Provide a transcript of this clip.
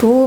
2